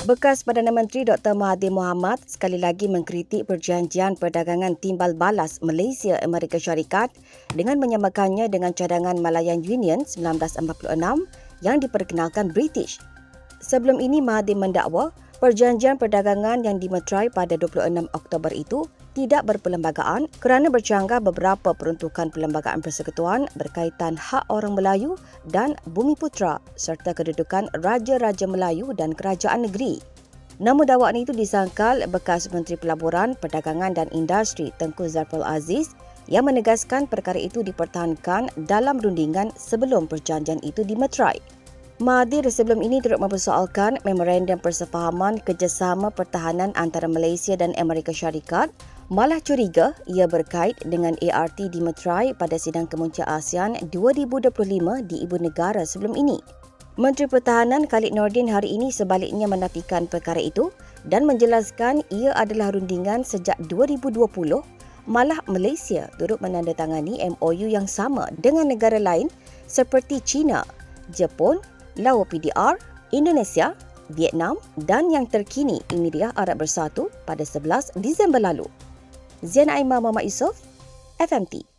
Bekas Perdana Menteri Dr. Mahathir Mohamad sekali lagi mengkritik perjanjian perdagangan timbal balas Malaysia-Amerika Syarikat dengan menyamakannya dengan cadangan Malayan Union 1946 yang diperkenalkan British. Sebelum ini, Mahathir mendakwa perjanjian perdagangan yang dimeterai pada 26 Oktober itu tidak berperlembagaan kerana bercanggah beberapa peruntukan Perlembagaan Persekutuan berkaitan hak orang Melayu dan Bumi Putera serta kedudukan Raja-Raja Melayu dan Kerajaan Negeri. Namun dakwaan itu disangkal bekas Menteri Pelaburan, Perdagangan dan Industri Tengku Zafrul Aziz yang menegaskan perkara itu dipertahankan dalam rundingan sebelum perjanjian itu dimeterai. Mahathir sebelum ini turut mempersoalkan Memorandum Persefahaman Kerjasama Pertahanan antara Malaysia dan Amerika Syarikat, malah curiga ia berkait dengan ART dimeterai pada sidang kemuncak ASEAN 2025 di Ibu Negara sebelum ini. Menteri Pertahanan Khalid Nordin hari ini sebaliknya menafikan perkara itu dan menjelaskan ia adalah rundingan sejak 2020, malah Malaysia turut menandatangani MOU yang sama dengan negara lain seperti China, Jepun, Laos PDR, Indonesia, Vietnam dan yang terkini Emiria Arab Bersatu pada 11 Disember lalu. Zian Aimah Muhammad Yusof, FMT.